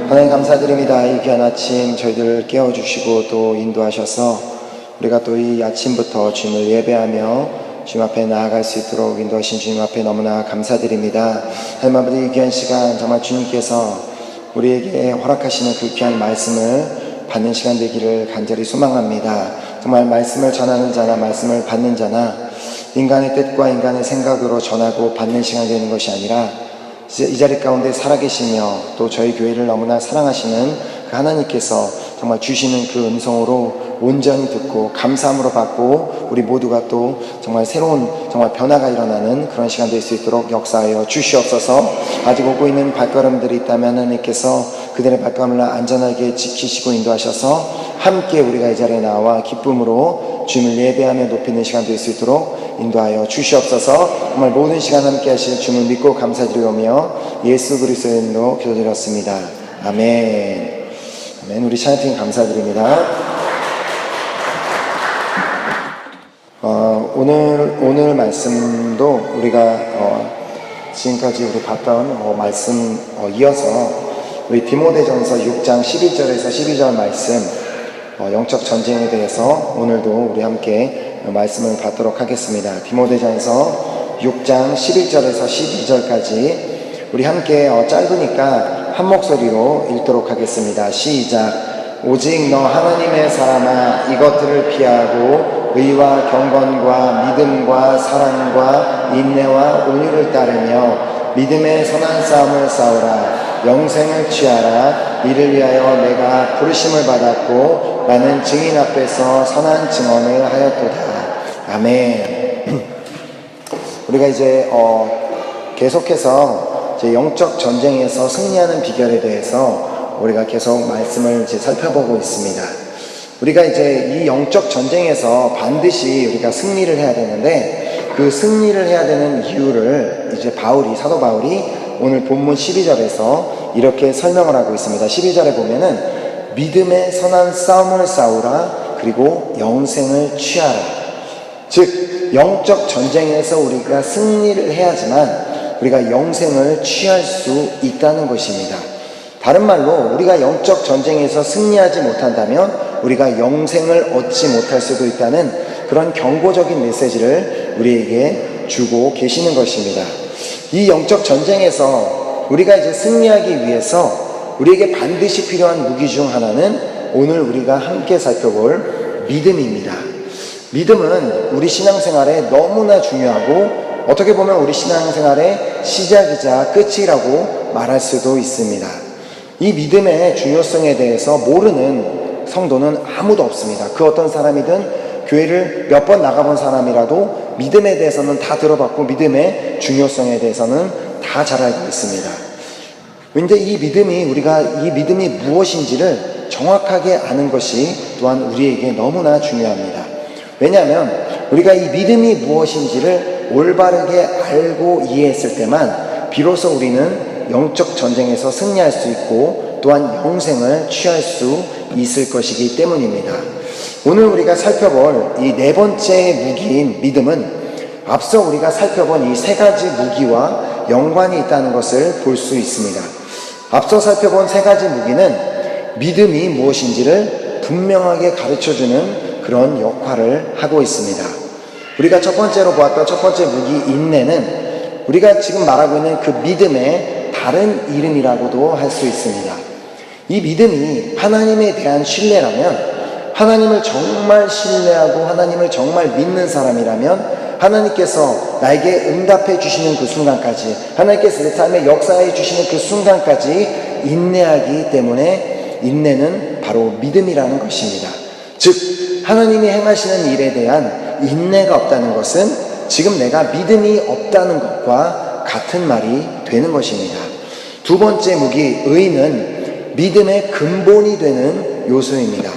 하나님 감사드립니다. 이 귀한 아침 저희들을 깨워주시고 또 인도하셔서 우리가 또 이 아침부터 주님을 예배하며 주님 앞에 나아갈 수 있도록 인도하신 주님 앞에 너무나 감사드립니다. 하나님 아버지, 이 귀한 시간 정말 주님께서 우리에게 허락하시는 그 귀한 말씀을 받는 시간 되기를 간절히 소망합니다. 정말 말씀을 전하는 자나 말씀을 받는 자나 인간의 뜻과 인간의 생각으로 전하고 받는 시간이 되는 것이 아니라 이 자리 가운데 살아계시며 또 저희 교회를 너무나 사랑하시는 그 하나님께서 정말 주시는 그 음성으로 온전히 듣고 감사함으로 받고 우리 모두가 또 정말 새로운 정말 변화가 일어나는 그런 시간 될 수 있도록 역사하여 주시옵소서. 아직 오고 있는 발걸음들이 있다면 하나님께서 그들의 발걸음을 안전하게 지키시고 인도하셔서 함께 우리가 이 자리에 나와 기쁨으로 주님을 예배하며 높이는 시간 될 수 있도록 인도하여 주시옵소서. 정말 모든 시간 함께 하실 주님을 믿고 감사드리오며 예수 그리스도의 이름으로 기도드렸습니다. 아멘. 아멘. 우리 찬양팀 감사드립니다. 오늘 말씀도 우리가 지금까지 우리 봤던 말씀 이어서 우리 디모데전서 6장 11절에서 12절 말씀 영적 전쟁에 대해서 오늘도 우리 함께 말씀을 받도록 하겠습니다. 디모데전서 6장 11절에서 12절까지 우리 함께 짧으니까 한 목소리로 읽도록 하겠습니다. 시작. 오직 너 하나님의 사람아, 이것들을 피하고 의와 경건과 믿음과 사랑과 인내와 온유를 따르며 믿음의 선한 싸움을 싸우라. 영생을 취하라. 이를 위하여 내가 부르심을 받았고 나는 증인 앞에서 선한 증언을 하였도다. 아멘. 우리가 이제 계속해서 이제 영적 전쟁에서 승리하는 비결에 대해서 우리가 계속 말씀을 이제 살펴보고 있습니다. 우리가 이제 이 영적 전쟁에서 반드시 우리가 승리를 해야 되는데 그 승리를 해야 되는 이유를 이제 사도 바울이 오늘 본문 12절에서 이렇게 설명을 하고 있습니다. 12절에 보면은 믿음의 선한 싸움을 싸우라. 그리고 영생을 취하라. 즉 영적 전쟁에서 우리가 승리를 해야지만 우리가 영생을 취할 수 있다는 것입니다. 다른 말로 우리가 영적 전쟁에서 승리하지 못한다면 우리가 영생을 얻지 못할 수도 있다는 그런 경고적인 메시지를 우리에게 주고 계시는 것입니다. 이 영적 전쟁에서 우리가 이제 승리하기 위해서 우리에게 반드시 필요한 무기 중 하나는 오늘 우리가 함께 살펴볼 믿음입니다. 믿음은 우리 신앙생활에 너무나 중요하고 어떻게 보면 우리 신앙생활의 시작이자 끝이라고 말할 수도 있습니다. 이 믿음의 중요성에 대해서 모르는 성도는 아무도 없습니다. 그 어떤 사람이든 교회를 몇 번 나가본 사람이라도 믿음에 대해서는 다 들어봤고 믿음의 중요성에 대해서는 다 잘 알고 있습니다. 근데 우리가 이 믿음이 무엇인지를 정확하게 아는 것이 또한 우리에게 너무나 중요합니다. 왜냐하면 우리가 이 믿음이 무엇인지를 올바르게 알고 이해했을 때만 비로소 우리는 영적 전쟁에서 승리할 수 있고 또한 영생을 취할 수 있을 것이기 때문입니다. 오늘 우리가 살펴볼 이 네 번째 무기인 믿음은 앞서 우리가 살펴본 이 세 가지 무기와 연관이 있다는 것을 볼 수 있습니다. 앞서 살펴본 세 가지 무기는 믿음이 무엇인지를 분명하게 가르쳐주는 그런 역할을 하고 있습니다. 우리가 첫 번째로 보았던 첫 번째 무기 인내는 우리가 지금 말하고 있는 그 믿음의 다른 이름이라고도 할 수 있습니다. 이 믿음이 하나님에 대한 신뢰라면, 하나님을 정말 신뢰하고 하나님을 정말 믿는 사람이라면 하나님께서 나에게 응답해 주시는 그 순간까지, 하나님께서 내 삶에 역사해 주시는 그 순간까지 인내하기 때문에 인내는 바로 믿음이라는 것입니다. 즉 하나님이 행하시는 일에 대한 인내가 없다는 것은 지금 내가 믿음이 없다는 것과 같은 말이 되는 것입니다. 두 번째 무기 의는 믿음의 근본이 되는 요소입니다.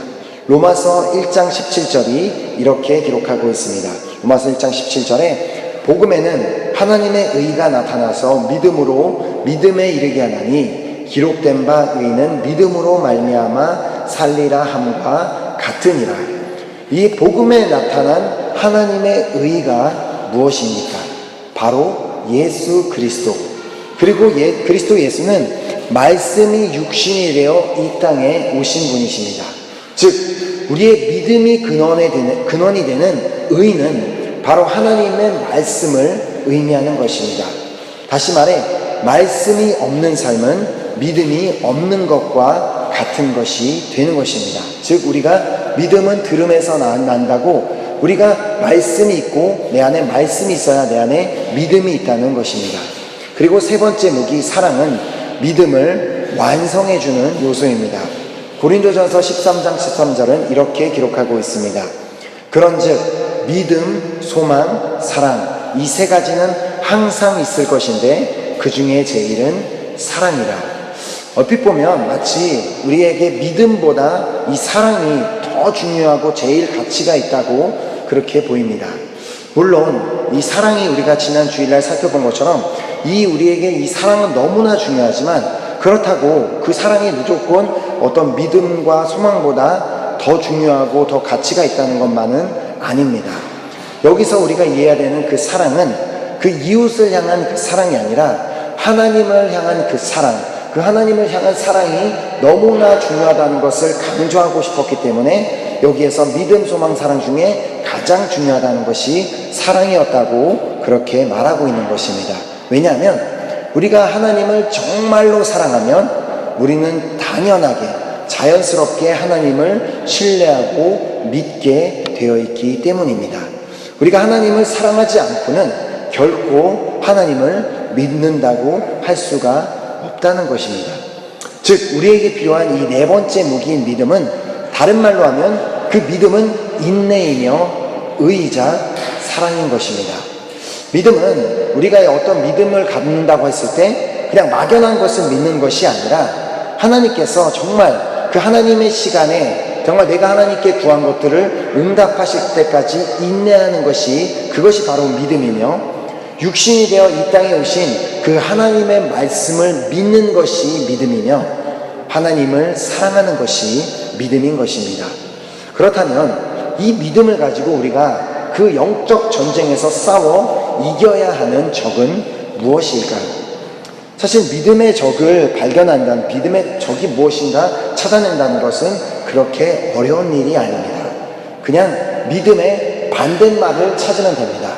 로마서 1장 17절이 이렇게 기록하고 있습니다. 로마서 1장 17절에 복음에는 하나님의 의가 나타나서 믿음으로 믿음에 이르게 하나니 기록된 바 의는 믿음으로 말미암아 살리라 함과 같으니라. 이 복음에 나타난 하나님의 의가 무엇입니까? 바로 예수 그리스도, 그리고 그리스도 예수는 말씀이 육신이 되어 이 땅에 오신 분이십니다. 즉 우리의 믿음이 근원이 되는 의는 바로 하나님의 말씀을 의미하는 것입니다. 다시 말해 말씀이 없는 삶은 믿음이 없는 것과 같은 것이 되는 것입니다. 즉 우리가 믿음은 들음에서 난다고 우리가 말씀이 있고 내 안에 말씀이 있어야 내 안에 믿음이 있다는 것입니다. 그리고 세 번째 무기 사랑은 믿음을 완성해주는 요소입니다. 고린도전서 13장 13절은 이렇게 기록하고 있습니다. 그런즉 믿음, 소망, 사랑 이 세 가지는 항상 있을 것인데 그 중에 제일은 사랑이라. 얼핏 보면 마치 우리에게 믿음보다 이 사랑이 더 중요하고 제일 가치가 있다고 그렇게 보입니다. 물론 이 사랑이 우리가 지난 주일날 살펴본 것처럼 우리에게 이 사랑은 너무나 중요하지만 그렇다고 그 사랑이 무조건 어떤 믿음과 소망보다 더 중요하고 더 가치가 있다는 것만은 아닙니다. 여기서 우리가 이해해야 되는 그 사랑은 그 이웃을 향한 그 사랑이 아니라 하나님을 향한 그 사랑, 그 하나님을 향한 사랑이 너무나 중요하다는 것을 강조하고 싶었기 때문에 여기에서 믿음, 소망, 사랑 중에 가장 중요하다는 것이 사랑이었다고 그렇게 말하고 있는 것입니다. 왜냐하면 우리가 하나님을 정말로 사랑하면 우리는 당연하게 자연스럽게 하나님을 신뢰하고 믿게 되어 있기 때문입니다. 우리가 하나님을 사랑하지 않고는 결코 하나님을 믿는다고 할 수가 없다는 것입니다. 즉 우리에게 필요한 이 네 번째 무기인 믿음은 다른 말로 하면 그 믿음은 인내이며 의이자 사랑인 것입니다. 믿음은 우리가 어떤 믿음을 갖는다고 했을 때 그냥 막연한 것을 믿는 것이 아니라 하나님께서 정말 그 하나님의 시간에 정말 내가 하나님께 구한 것들을 응답하실 때까지 인내하는 것이 그것이 바로 믿음이며 육신이 되어 이 땅에 오신 그 하나님의 말씀을 믿는 것이 믿음이며 하나님을 사랑하는 것이 믿음인 것입니다. 그렇다면 이 믿음을 가지고 우리가 그 영적 전쟁에서 싸워 이겨야 하는 적은 무엇일까요? 사실 믿음의 적을 발견한다는, 믿음의 적이 무엇인가 찾아낸다는 것은 그렇게 어려운 일이 아닙니다. 그냥 믿음의 반대말을 찾으면 됩니다.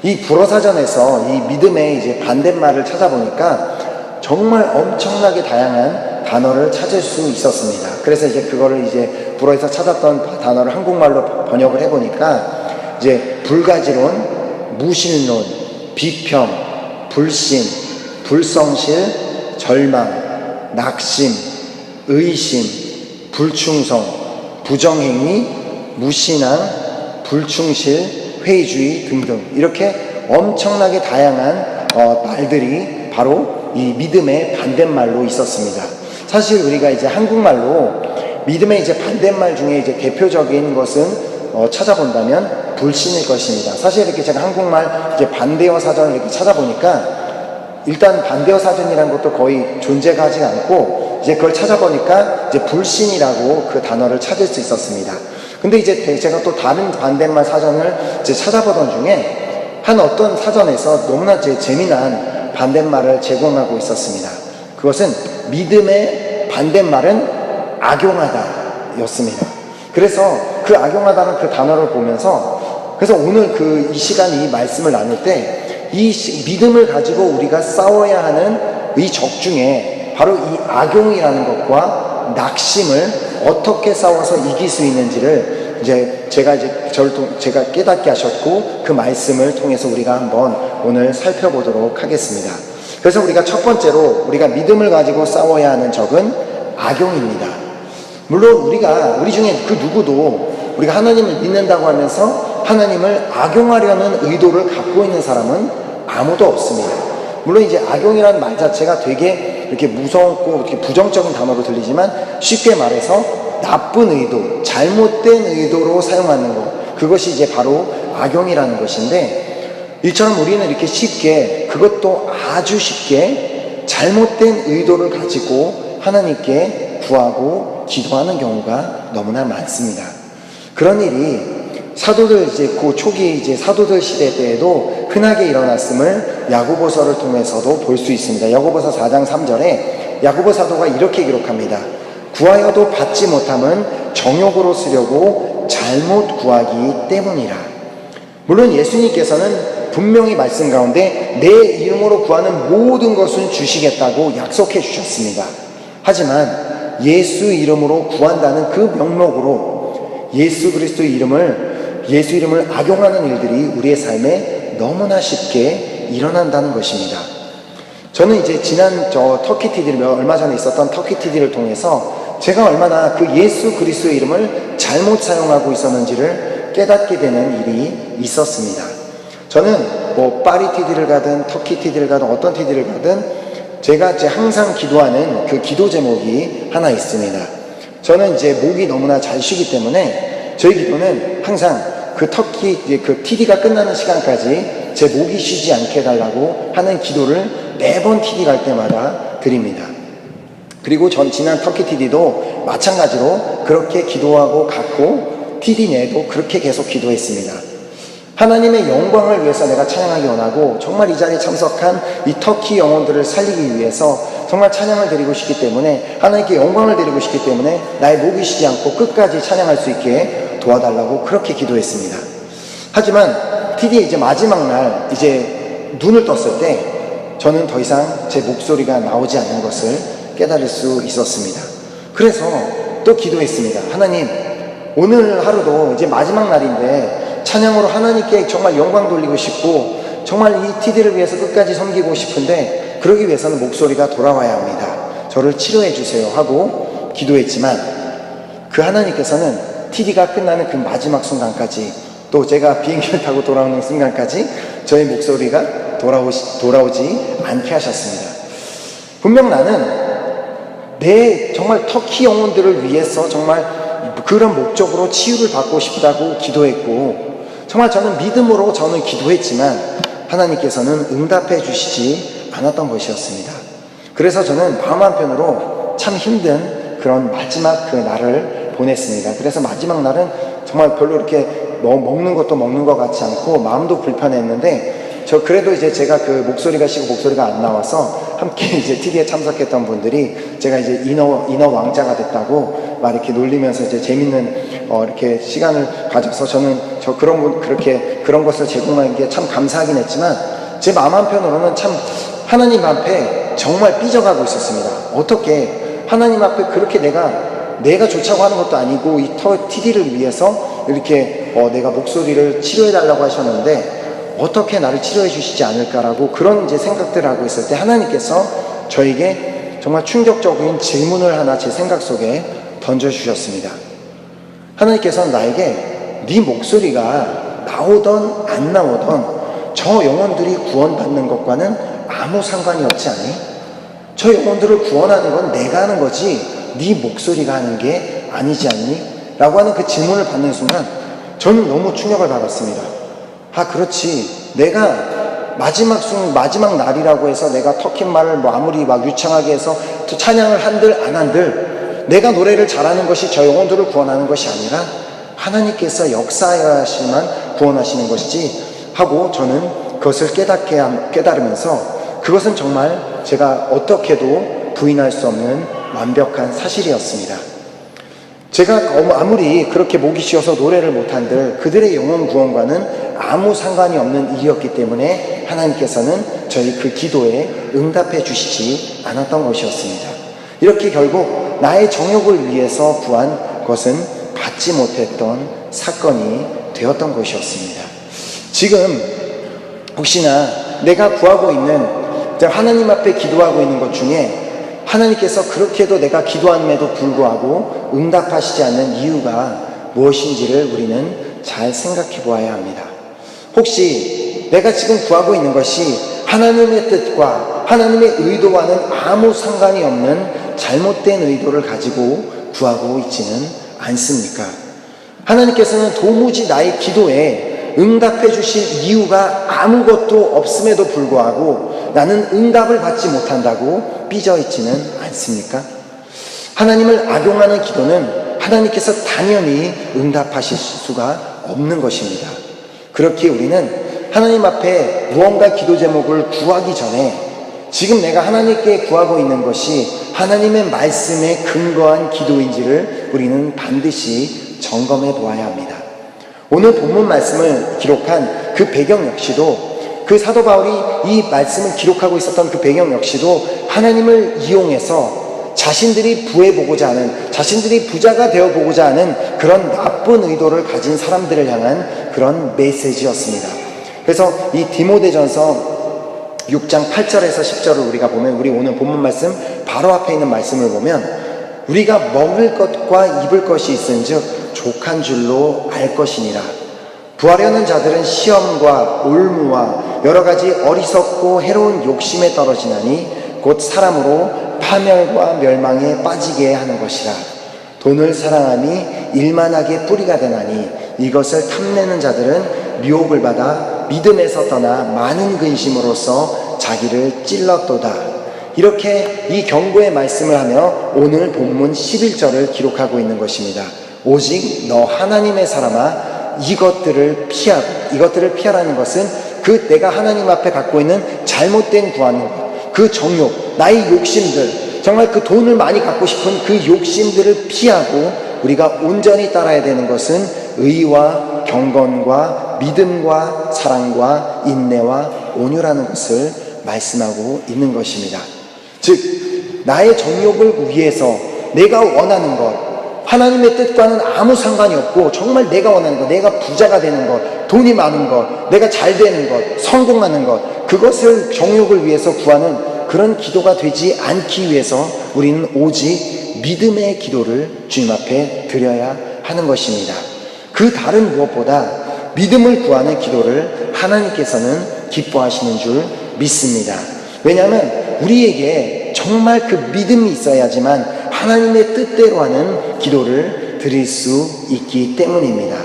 이 불어사전에서 이 믿음의 이제 반대말을 찾아보니까 정말 엄청나게 다양한 단어를 찾을 수 있었습니다. 그래서 이제 그거를 이제 불어에서 찾았던 단어를 한국말로 번역을 해보니까 이제 불가지론, 무신론, 비평, 불신, 불성실, 절망, 낙심, 의심, 불충성, 부정행위, 무신앙, 불충실, 회의주의 등등 이렇게 엄청나게 다양한 말들이 바로 이 믿음의 반대말로 있었습니다. 사실 우리가 이제 한국말로 믿음의 이제 반대말 중에 이제 대표적인 것은 찾아본다면 불신일 것입니다. 사실 이렇게 제가 한국말 이제 반대어 사전을 이렇게 찾아보니까 일단 반대어 사전이라는 것도 거의 존재가 하지 않고 이제 그걸 찾아보니까 이제 불신이라고 그 단어를 찾을 수 있었습니다. 근데 이제 제가 또 다른 반대말 사전을 이제 찾아보던 중에 한 어떤 사전에서 너무나 재미난 반대말을 제공하고 있었습니다. 그것은 믿음의 반대말은 악용하다 였습니다. 그래서 그 악용하다는 그 단어를 보면서 그래서 오늘 이 시간 이 말씀을 나눌 때 이 믿음을 가지고 우리가 싸워야 하는 이 적 중에 바로 이 악용이라는 것과 낙심을 어떻게 싸워서 이길 수 있는지를 이제 제가 깨닫게 하셨고 그 말씀을 통해서 우리가 한번 오늘 살펴보도록 하겠습니다. 그래서 우리가 첫 번째로 우리가 믿음을 가지고 싸워야 하는 적은 악용입니다. 물론 우리 중에 그 누구도 우리가 하나님을 믿는다고 하면서 하나님을 악용하려는 의도를 갖고 있는 사람은 아무도 없습니다. 물론 이제 악용이라는 말 자체가 되게 이렇게 무섭고 이렇게 부정적인 단어로 들리지만 쉽게 말해서 나쁜 의도, 잘못된 의도로 사용하는 것, 그것이 이제 바로 악용이라는 것인데 이처럼 우리는 이렇게 쉽게, 그것도 아주 쉽게 잘못된 의도를 가지고 하나님께 구하고 기도하는 경우가 너무나 많습니다. 그런 일이 사도들 그 초기 사도들 시대 때에도 흔하게 일어났음을 야고보서를 통해서도 볼 수 있습니다. 야고보서 4장 3절에 야고보 사도가 이렇게 기록합니다. 구하여도 받지 못함은 정욕으로 쓰려고 잘못 구하기 때문이라. 물론 예수님께서는 분명히 말씀 가운데 내 이름으로 구하는 모든 것은 주시겠다고 약속해 주셨습니다. 하지만 예수 이름으로 구한다는 그 명목으로 예수 그리스도의 예수 이름을 악용하는 일들이 우리의 삶에 너무나 쉽게 일어난다는 것입니다. 저는 이제 지난 터키 TD를 얼마 전에 있었던 터키 TD를 통해서 제가 얼마나 그 예수 그리스도의 이름을 잘못 사용하고 있었는지를 깨닫게 되는 일이 있었습니다. 저는 파리 TD를 가든 터키 TD를 가든 어떤 TD를 가든 제가 항상 기도하는 그 기도 제목이 하나 있습니다. 저는 이제 목이 너무나 잘 쉬기 때문에 저희 기도는 항상 그 TD가 끝나는 시간까지 제 목이 쉬지 않게 해달라고 하는 기도를 매번 TD 갈 때마다 드립니다. 그리고 전 지난 터키 TD도 마찬가지로 그렇게 기도하고 갔고 TD 내에도 그렇게 계속 기도했습니다. 하나님의 영광을 위해서 내가 찬양하기 원하고 정말 이 자리에 참석한 이 터키 영혼들을 살리기 위해서 정말 찬양을 드리고 싶기 때문에 하나님께 영광을 드리고 싶기 때문에 나의 목이 쉬지 않고 끝까지 찬양할 수 있게 도와달라고 그렇게 기도했습니다. 하지만 TD의 이제 마지막 날 이제 눈을 떴을 때 저는 더 이상 제 목소리가 나오지 않는 것을 깨달을 수 있었습니다. 그래서 또 기도했습니다. 하나님, 오늘 하루도 이제 마지막 날인데 찬양으로 하나님께 정말 영광 돌리고 싶고 정말 이 TD를 위해서 끝까지 섬기고 싶은데 그러기 위해서는 목소리가 돌아와야 합니다. 저를 치료해 주세요 하고 기도했지만 그 하나님께서는 TD가 끝나는 그 마지막 순간까지 또 제가 비행기를 타고 돌아오는 순간까지 저의 목소리가 돌아오지 않게 하셨습니다. 분명 나는 내 정말 터키 영혼들을 위해서 정말 그런 목적으로 치유를 받고 싶다고 기도했고 정말 저는 믿음으로 기도했지만 하나님께서는 응답해 주시지 않았던 것이었습니다. 그래서 저는 마음 한편으로 참 힘든 그런 마지막 그 날을 보냈습니다. 그래서 마지막 날은 정말 별로 이렇게 먹는 것도 먹는 것 같지 않고 마음도 불편했는데 그래도 이제 제가 그 목소리가 쉬고 목소리가 안 나와서 함께 이제 TD에 참석했던 분들이 제가 이제 인어 왕자가 됐다고 막 이렇게 놀리면서 이제 재밌는 이렇게 시간을 가져서 저는 그런 것을 제공한 게 참 감사하긴 했지만 제 마음 한편으로는 참 하나님 앞에 정말 삐져가고 있었습니다. 어떻게 하나님 앞에 그렇게 내가 좋자고 하는 것도 아니고 이 TD를 위해서 이렇게 내가 목소리를 치료해달라고 하셨는데 어떻게 나를 치료해 주시지 않을까라고 그런 이제 생각들을 하고 있을 때 하나님께서 저에게 정말 충격적인 질문을 하나 제 생각 속에 던져주셨습니다. 하나님께서는 나에게 네 목소리가 나오던 안 나오던 저 영혼들이 구원받는 것과는 아무 상관이 없지 않니? 저 영혼들을 구원하는 건 내가 하는 거지 네 목소리가 하는 게 아니지 않니? 라고 하는 그 질문을 받는 순간 저는 너무 충격을 받았습니다. 그렇지. 내가 마지막 날이라고 해서 내가 터키 말을 아무리 막 유창하게 해서 찬양을 한들 안 한들 내가 노래를 잘하는 것이 저 영혼들을 구원하는 것이 아니라 하나님께서 역사하시만 구원하시는 것이지 하고 저는 그것을 깨달으면서 그것은 정말 제가 어떻게도 부인할 수 없는 완벽한 사실이었습니다. 제가 아무리 그렇게 목이 쉬어서 노래를 못한들 그들의 영혼 구원과는 아무 상관이 없는 일이었기 때문에 하나님께서는 저희 그 기도에 응답해 주시지 않았던 것이었습니다. 이렇게 결국 나의 정욕을 위해서 구한 것은 받지 못했던 사건이 되었던 것이었습니다. 지금 혹시나 내가 구하고 있는 하나님 앞에 기도하고 있는 것 중에 하나님께서 그렇게도 내가 기도함에도 불구하고 응답하시지 않는 이유가 무엇인지를 우리는 잘 생각해 보아야 합니다. 혹시 내가 지금 구하고 있는 것이 하나님의 뜻과 하나님의 의도와는 아무 상관이 없는 잘못된 의도를 가지고 구하고 있지는 않습니까? 하나님께서는 도무지 나의 기도에 응답해 주실 이유가 아무것도 없음에도 불구하고 나는 응답을 받지 못한다고 삐져 있지는 않습니까? 하나님을 악용하는 기도는 하나님께서 당연히 응답하실 수가 없는 것입니다. 그렇기에 우리는 하나님 앞에 무언가 기도 제목을 구하기 전에 지금 내가 하나님께 구하고 있는 것이 하나님의 말씀에 근거한 기도인지를 우리는 반드시 점검해 보아야 합니다. 오늘 본문 말씀을 기록한 그 배경 역시도, 그 사도 바울이 이 말씀을 기록하고 있었던 그 배경 역시도 하나님을 이용해서 자신들이 부해보고자 하는, 자신들이 부자가 되어보고자 하는 그런 나쁜 의도를 가진 사람들을 향한 그런 메시지였습니다. 그래서 이 디모데전서 6장 8절에서 10절을 우리가 보면, 우리 오늘 본문 말씀 바로 앞에 있는 말씀을 보면, 우리가 먹을 것과 입을 것이 있은즉 족한 줄로 알 것이니라. 구하려는 자들은 시험과 올무와 여러 가지 어리석고 해로운 욕심에 떨어지나니 곧 사람으로 파멸과 멸망에 빠지게 하는 것이라. 돈을 사랑함이 일만하게 뿌리가 되나니 이것을 탐내는 자들은 미혹을 받아 믿음에서 떠나 많은 근심으로써 자기를 찔렀도다. 이렇게 이 경고의 말씀을 하며 오늘 본문 11절을 기록하고 있는 것입니다. 오직 너 하나님의 사람아, 이것들을 피하라는 것은 그 내가 하나님 앞에 갖고 있는 잘못된 구하는 것, 그 정욕, 나의 욕심들, 정말 그 돈을 많이 갖고 싶은 그 욕심들을 피하고 우리가 온전히 따라야 되는 것은 의와 경건과 믿음과 사랑과 인내와 온유라는 것을 말씀하고 있는 것입니다. 즉, 나의 정욕을 위해서 내가 원하는 것, 하나님의 뜻과는 아무 상관이 없고 정말 내가 원하는 것, 내가 부자가 되는 것, 돈이 많은 것, 내가 잘 되는 것, 성공하는 것, 그것을 정욕을 위해서 구하는 그런 기도가 되지 않기 위해서 우리는 오직 믿음의 기도를 주님 앞에 드려야 하는 것입니다. 그 다른 무엇보다 믿음을 구하는 기도를 하나님께서는 기뻐하시는 줄 믿습니다. 왜냐하면 우리에게 정말 그 믿음이 있어야지만 하나님의 뜻대로 하는 기도를 드릴 수 있기 때문입니다.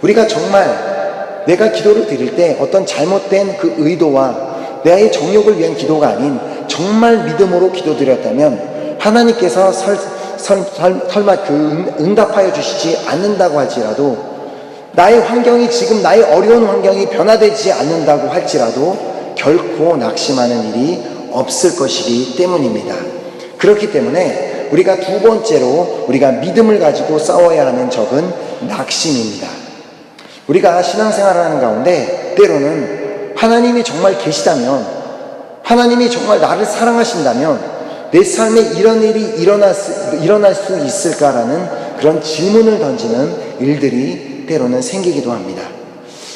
우리가 정말 내가 기도를 드릴 때 어떤 잘못된 그 의도와 나의 정욕을 위한 기도가 아닌 정말 믿음으로 기도드렸다면 하나님께서 설마 그 응답하여 주시지 않는다고 할지라도, 나의 환경이 지금 나의 어려운 환경이 변화되지 않는다고 할지라도 결코 낙심하는 일이 없을 것이기 때문입니다. 그렇기 때문에 우리가 두 번째로 우리가 믿음을 가지고 싸워야 하는 적은 낙심입니다. 우리가 신앙생활을 하는 가운데 때로는 하나님이 정말 계시다면, 하나님이 정말 나를 사랑하신다면 내 삶에 이런 일이 일어날 수 있을까라는 그런 질문을 던지는 일들이 때로는 생기기도 합니다.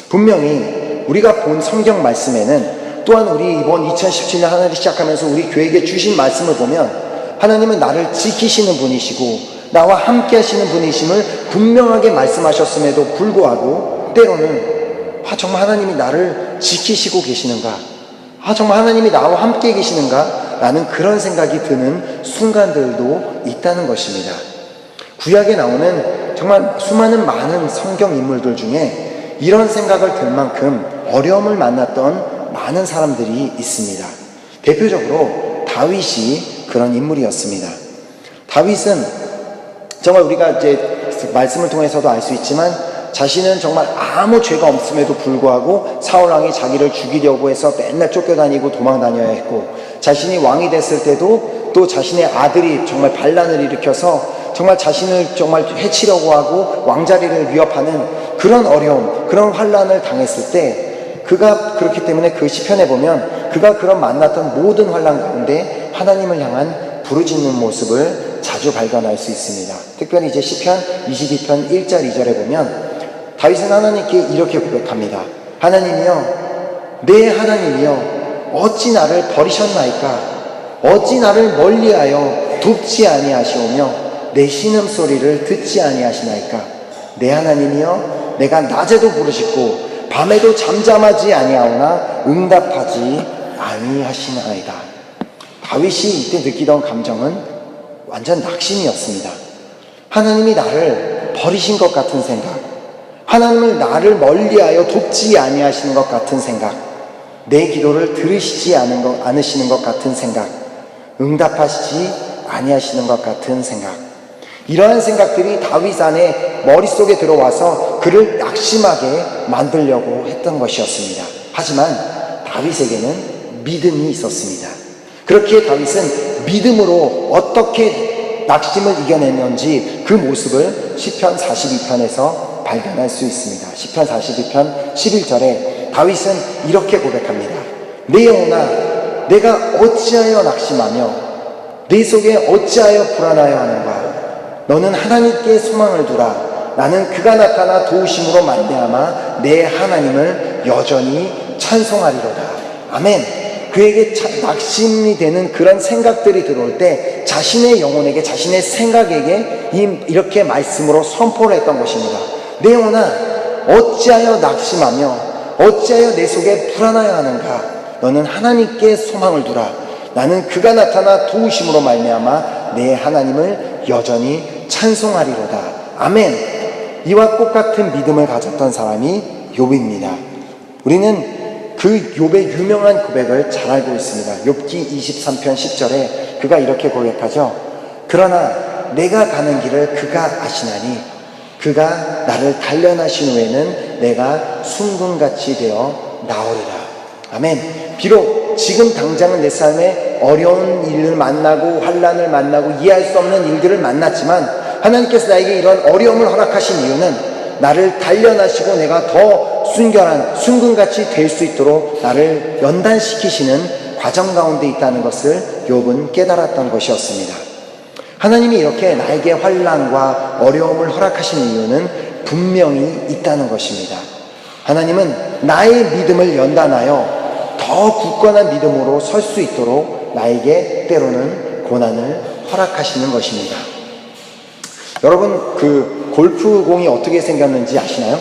분명히 우리가 본 성경 말씀에는, 또한 우리 이번 2017년 하나를 시작하면서 우리 교회에게 주신 말씀을 보면 하나님은 나를 지키시는 분이시고 나와 함께 하시는 분이심을 분명하게 말씀하셨음에도 불구하고 때로는 정말 하나님이 나를 지키시고 계시는가? 정말 하나님이 나와 함께 계시는가? 라는 그런 생각이 드는 순간들도 있다는 것입니다. 구약에 나오는 정말 수많은 많은 성경 인물들 중에 이런 생각을 들 만큼 어려움을 만났던 많은 사람들이 있습니다. 대표적으로 다윗이 그런 인물이었습니다. 다윗은 정말 우리가 이제 말씀을 통해서도 알 수 있지만 자신은 정말 아무 죄가 없음에도 불구하고 사울왕이 자기를 죽이려고 해서 맨날 쫓겨다니고 도망다녀야 했고, 자신이 왕이 됐을 때도 또 자신의 아들이 정말 반란을 일으켜서 정말 자신을 정말 해치려고 하고 왕자리를 위협하는 그런 어려움, 그런 환란을 당했을 때, 그가 그렇기 때문에 그 시편에 보면 그가 그런 만났던 모든 환난 가운데 하나님을 향한 부르짖는 모습을 자주 발견할 수 있습니다. 특별히 이제 시편 22편 1절 2절에 보면 다윗은 하나님께 이렇게 고백합니다. 하나님이여, 내 하나님이여, 어찌 나를 버리셨나이까? 어찌 나를 멀리하여 돕지 아니하시오며 내 신음소리를 듣지 아니하시나이까? 내 하나님이여, 내가 낮에도 부르짖고 밤에도 잠잠하지 아니하오나 응답하지 아니하시나이다. 다윗이 이때 느끼던 감정은 완전 낙심이었습니다. 하나님이 나를 버리신 것 같은 생각, 하나님을 나를 멀리하여 돕지 아니하시는 것 같은 생각, 내 기도를 들으시지 않으시는 것 같은 생각, 응답하시지 아니하시는 것 같은 생각, 이러한 생각들이 다윗 안에 머릿속에 들어와서 그를 낙심하게 만들려고 했던 것이었습니다. 하지만 다윗에게는 믿음이 있었습니다. 그렇기에 다윗은 믿음으로 어떻게 낙심을 이겨내는지 그 모습을 시편 42편에서 발견할 수 있습니다. 시편 42편 11절에 다윗은 이렇게 고백합니다. 내 영혼아, 내가 어찌하여 낙심하며 내 속에 어찌하여 불안하여 하는가. 너는 하나님께 소망을 두라. 나는 그가 나타나 도우심으로 말미암아 내 하나님을 여전히 찬송하리로다. 아멘. 그에게 낙심이 되는 그런 생각들이 들어올 때 자신의 영혼에게, 자신의 생각에게 이렇게 말씀으로 선포를 했던 것입니다. 내 영혼아, 어찌하여 낙심하며 어찌하여 내 속에 불안하여 하는가. 너는 하나님께 소망을 두라. 나는 그가 나타나 도우심으로 말미암아 내 하나님을 여전히 찬송하리로다. 아멘. 이와 똑같은 믿음을 가졌던 사람이 욥입니다. 우리는 그 욥의 유명한 고백을 잘 알고 있습니다. 욥기 23편 10절에 그가 이렇게 고백하죠. 그러나 내가 가는 길을 그가 아시나니 그가 나를 단련하신 후에는 내가 순금같이 되어 나오리라. 아멘. 비록 지금 당장은 내 삶에 어려운 일을 만나고 환난을 만나고 이해할 수 없는 일들을 만났지만 하나님께서 나에게 이런 어려움을 허락하신 이유는 나를 단련하시고 내가 더 순결한 순금같이 될 수 있도록 나를 연단시키시는 과정 가운데 있다는 것을 욥은 깨달았던 것이었습니다. 하나님이 이렇게 나에게 환난과 어려움을 허락하신 이유는 분명히 있다는 것입니다. 하나님은 나의 믿음을 연단하여 더 굳건한 믿음으로 설 수 있도록 나에게 때로는 고난을 허락하시는 것입니다. 여러분, 그 골프공이 어떻게 생겼는지 아시나요?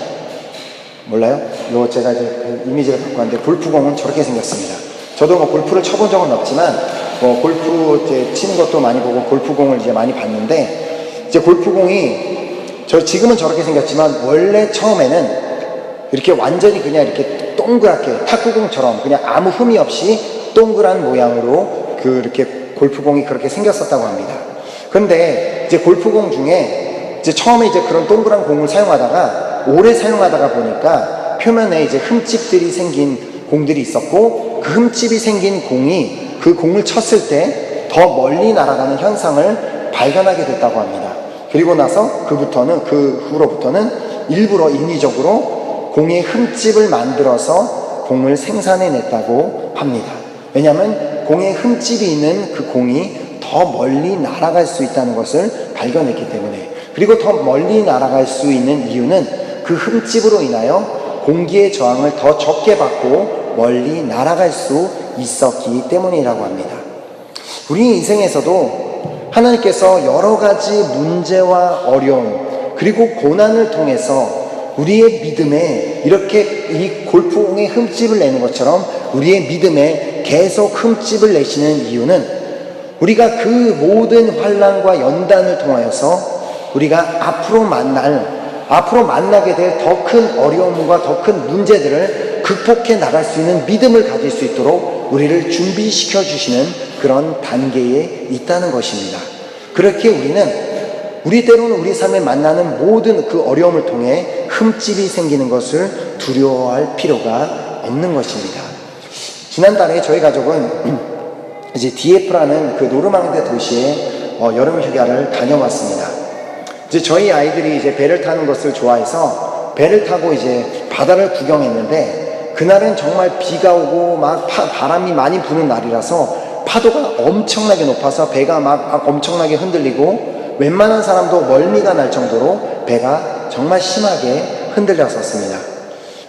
몰라요? 요 제가 이제 그 이미지를 갖고 왔는데 골프공은 저렇게 생겼습니다. 저도 뭐 골프를 쳐본 적은 없지만 뭐 골프 이제 치는 것도 많이 보고 골프공을 이제 많이 봤는데 이제 골프공이 지금은 저렇게 생겼지만 원래 처음에는 이렇게 완전히 그냥 이렇게 동그랗게 탁구공처럼 그냥 아무 흠이 없이 동그란 모양으로 이렇게 골프공이 그렇게 생겼었다고 합니다. 그런데 이제 골프공 중에 이제 처음에 이제 그런 동그란 공을 사용하다가 오래 사용하다가 보니까 표면에 이제 흠집들이 생긴 공들이 있었고 그 흠집이 생긴 공이 그 공을 쳤을 때 더 멀리 날아가는 현상을 발견하게 됐다고 합니다. 그리고 나서 그 후로부터는 일부러 인위적으로 공의 흠집을 만들어서 공을 생산해냈다고 합니다. 왜냐하면 공에 흠집이 있는 그 공이 더 멀리 날아갈 수 있다는 것을 발견했기 때문에, 그리고 더 멀리 날아갈 수 있는 이유는 그 흠집으로 인하여 공기의 저항을 더 적게 받고 멀리 날아갈 수 있었기 때문이라고 합니다. 우리 인생에서도 하나님께서 여러 가지 문제와 어려움 그리고 고난을 통해서 우리의 믿음에 이렇게 이 골프공에 흠집을 내는 것처럼 우리의 믿음에 계속 흠집을 내시는 이유는 우리가 그 모든 환난과 연단을 통하여서 우리가 앞으로 만나게 될 더 큰 어려움과 더 큰 문제들을 극복해 나갈 수 있는 믿음을 가질 수 있도록 우리를 준비시켜 주시는 그런 단계에 있다는 것입니다. 그렇게 우리 때로는 우리 삶에 만나는 모든 그 어려움을 통해 흠집이 생기는 것을 두려워할 필요가 없는 것입니다. 지난달에 저희 가족은 이제 디에프라는 그 노르망디 도시에 여름 휴가를 다녀왔습니다. 이제 저희 아이들이 이제 배를 타는 것을 좋아해서 배를 타고 이제 바다를 구경했는데, 그날은 정말 비가 오고 막 바람이 많이 부는 날이라서 파도가 엄청나게 높아서 배가 막 엄청나게 흔들리고 웬만한 사람도 멀미가 날 정도로 배가 정말 심하게 흔들렸었습니다.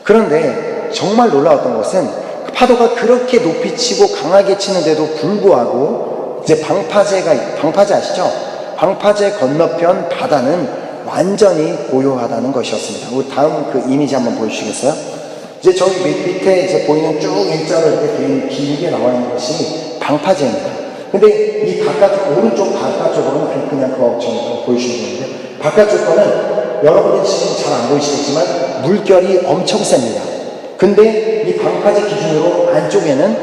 그런데 정말 놀라웠던 것은 파도가 그렇게 높이 치고 강하게 치는데도 불구하고 이제 방파제 아시죠? 방파제 건너편 바다는 완전히 고요하다는 것이었습니다. 우리 다음 그 이미지 한번 보여주시겠어요? 이제 저기 밑에 이제 보이는 쭉 일자로 이렇게 길게 나와 있는 것이 방파제입니다. 근데 이 오른쪽 바깥쪽으로는 그냥 그거 보여주시면 되는데, 바깥쪽 거는 여러분이 지금 잘 안 보이시겠지만 물결이 엄청 셉니다. 근데 이 방파제 기준으로 안쪽에는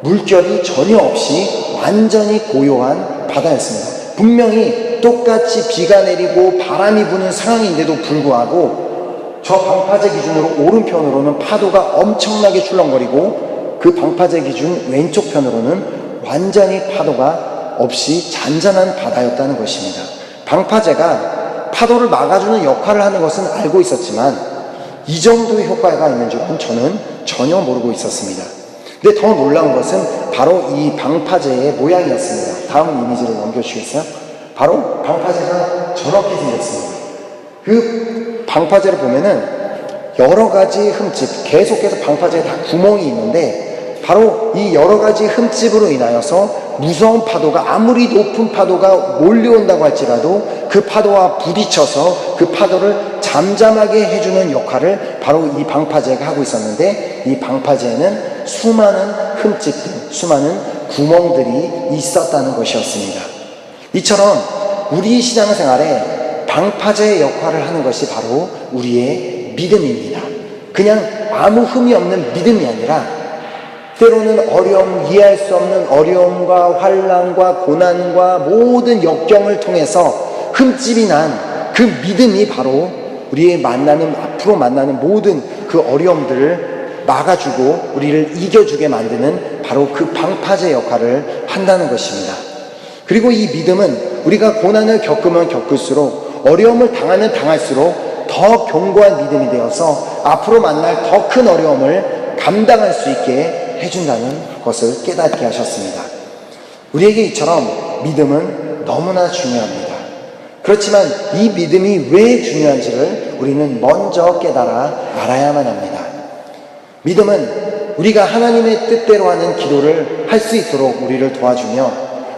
물결이 전혀 없이 완전히 고요한 바다였습니다. 분명히 똑같이 비가 내리고 바람이 부는 상황인데도 불구하고 저 방파제 기준으로 오른편으로는 파도가 엄청나게 출렁거리고 그 방파제 기준 왼쪽 편으로는 완전히 파도가 없이 잔잔한 바다였다는 것입니다. 방파제가 파도를 막아주는 역할을 하는 것은 알고 있었지만 이 정도의 효과가 있는 줄은 저는 전혀 모르고 있었습니다. 근데 더 놀라운 것은 바로 이 방파제의 모양이었습니다. 다음 이미지를 넘겨주시겠어요? 바로 방파제가 저렇게 생겼습니다. 그 방파제를 보면은 여러 가지 흠집, 계속해서 방파제에 다 구멍이 있는데 바로 이 여러 가지 흠집으로 인하여서 무서운 파도가 아무리 높은 파도가 몰려온다고 할지라도 그 파도와 부딪혀서 그 파도를 잠잠하게 해주는 역할을 바로 이 방파제가 하고 있었는데 이 방파제에는 수많은 흠집들, 수많은 구멍들이 있었다는 것이었습니다. 이처럼 우리 신앙생활에 방파제의 역할을 하는 것이 바로 우리의 믿음입니다. 그냥 아무 흠이 없는 믿음이 아니라 때로는 어려움, 이해할 수 없는 어려움과 환난과 고난과 모든 역경을 통해서 흠집이 난 그 믿음이 바로 우리의 앞으로 만나는 모든 그 어려움들을 막아주고 우리를 이겨주게 만드는 바로 그 방파제 역할을 한다는 것입니다. 그리고 이 믿음은 우리가 고난을 겪으면 겪을수록 어려움을 당하면 당할수록 더 견고한 믿음이 되어서 앞으로 만날 더 큰 어려움을 감당할 수 있게 해준다는 것을 깨닫게 하셨습니다. 우리에게 이처럼 믿음은 너무나 중요합니다. 그렇지만 이 믿음이 왜 중요한지를 우리는 먼저 깨달아 알아야만 합니다. 믿음은 우리가 하나님의 뜻대로 하는 기도를 할 수 있도록 우리를 도와주며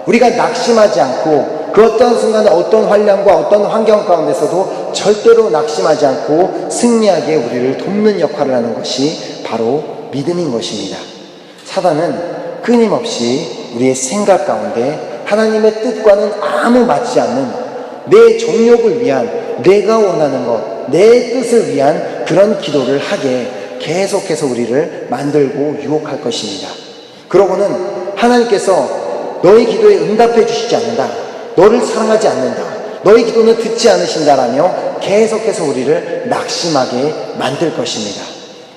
우리가 낙심하지 않고 그 어떤 순간 어떤 환난과 어떤 환경 가운데서도 절대로 낙심하지 않고 승리하게 우리를 돕는 역할을 하는 것이 바로 믿음인 것입니다. 사단은 끊임없이 우리의 생각 가운데 하나님의 뜻과는 아무 맞지 않는 내 정욕을 위한, 내가 원하는 것, 내 뜻을 위한 그런 기도를 하게 계속해서 우리를 만들고 유혹할 것입니다. 그러고는 하나님께서 너의 기도에 응답해 주시지 않는다, 너를 사랑하지 않는다, 너의 기도는 듣지 않으신다라며 계속해서 우리를 낙심하게 만들 것입니다.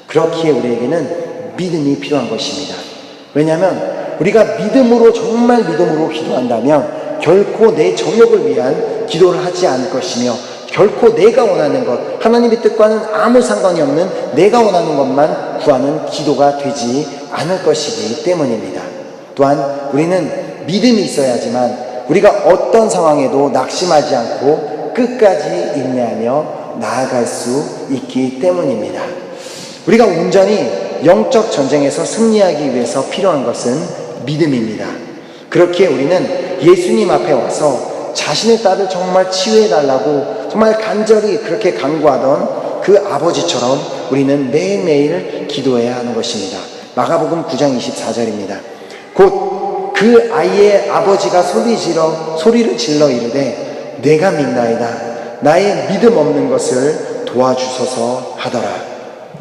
그렇기에 우리에게는 믿음이 필요한 것입니다. 왜냐하면 우리가 믿음으로, 정말 믿음으로 기도한다면 결코 내 정욕을 위한 기도를 하지 않을 것이며 결코 내가 원하는 것, 하나님의 뜻과는 아무 상관이 없는 내가 원하는 것만 구하는 기도가 되지 않을 것이기 때문입니다. 또한 우리는 믿음이 있어야지만 우리가 어떤 상황에도 낙심하지 않고 끝까지 인내하며 나아갈 수 있기 때문입니다. 우리가 온전히 영적 전쟁에서 승리하기 위해서 필요한 것은 믿음입니다. 그렇기에 우리는 예수님 앞에 와서 자신의 딸을 정말 치유해달라고 정말 간절히 그렇게 간구하던 그 아버지처럼 우리는 매일매일 기도해야 하는 것입니다. 마가복음 9장 24절입니다. 곧 그 아이의 아버지가 소리를 질러 이르되 내가 믿나이다. 나의 믿음 없는 것을 도와주소서 하더라.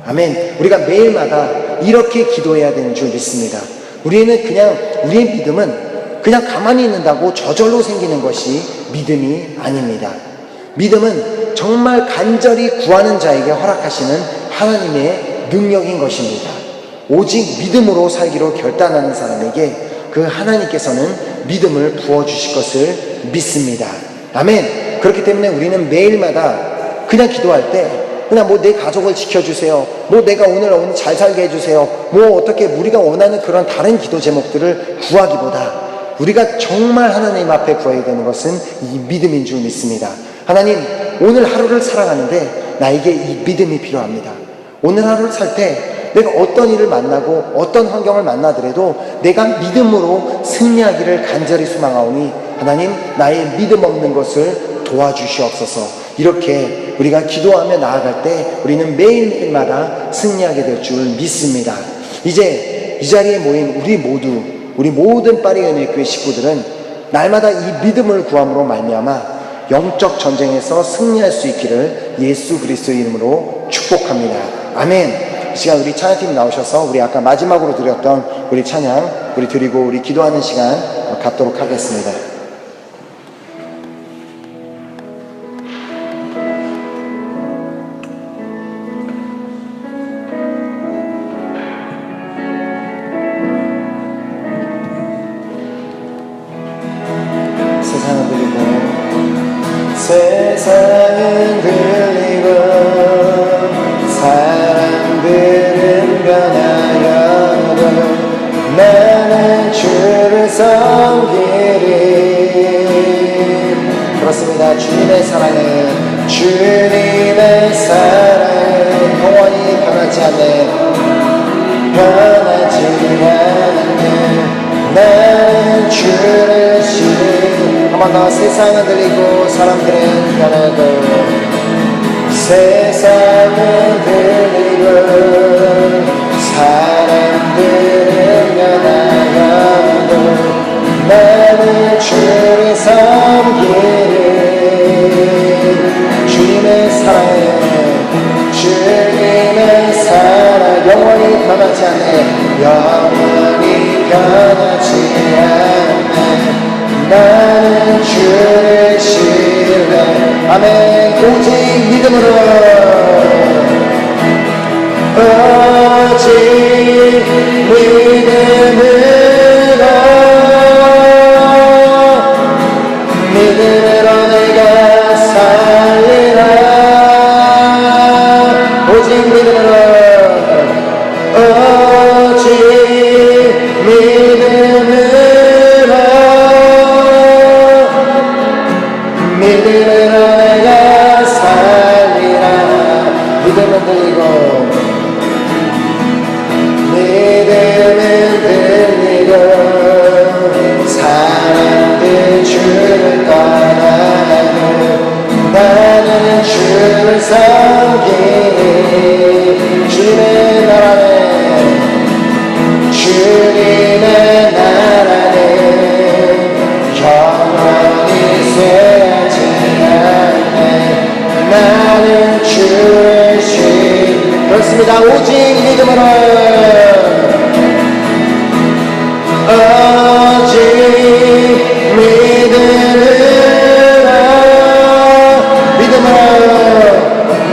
아멘. 우리가 매일마다 이렇게 기도해야 되는 줄 믿습니다. 우리의 믿음은 그냥 가만히 있는다고 저절로 생기는 것이 믿음이 아닙니다. 믿음은 정말 간절히 구하는 자에게 허락하시는 하나님의 능력인 것입니다. 오직 믿음으로 살기로 결단하는 사람에게 그 하나님께서는 믿음을 부어주실 것을 믿습니다. 아멘. 그렇기 때문에 우리는 매일마다 그냥 기도할 때 그냥 내 가족을 지켜주세요, 내가 오늘 잘 살게 해주세요, 어떻게 우리가 원하는 그런 다른 기도 제목들을 구하기보다 우리가 정말 하나님 앞에 구해야 되는 것은 이 믿음인 줄 믿습니다. 하나님, 오늘 하루를 살아가는데 나에게 이 믿음이 필요합니다. 오늘 하루를 살 때 내가 어떤 일을 만나고 어떤 환경을 만나더라도 내가 믿음으로 승리하기를 간절히 소망하오니 하나님, 나의 믿음 없는 것을 도와주시옵소서. 이렇게 우리가 기도하며 나아갈 때 우리는 매일매일마다 승리하게 될 줄 믿습니다. 이제 이 자리에 모인 우리 모든 파리은혜의 교회 식구들은 날마다 이 믿음을 구함으로 말미암아 영적 전쟁에서 승리할 수 있기를 예수 그리스도의 이름으로 축복합니다. 아멘. 이 시간 우리 찬양팀 나오셔서 우리 아까 마지막으로 드렸던 우리 찬양 우리 드리고 우리 기도하는 시간 갖도록 하겠습니다. 세상은 들리고 사람들은 변하여도 나는 주를 섬기리. 그렇습니다. 주님의 사랑은 영원히 변하지 않네. 변하지 않네. 나는 주를 한 번 더. 세상은 들리고 사람들은 변하고 세상은 들리고 사람들은 변하여도 나는 주를 섬기리. 주님의 사랑은 주님의 사랑 영원히 변하지 않네. 영원히 변하지 않네. 나는 주를 신뢰. 아멘. 오직 믿음으로 오직 믿음으로 내가 살리라. 오직 믿음으로 오직 믿음으로 내가 살리라. 믿음은 들리고 사람들 주를 떠나고 나는 주를 섬기니. 주님의 나라는 영원히 쇠하지 않네. 나는 주를 그렇습니다. 오직 믿음으로 오직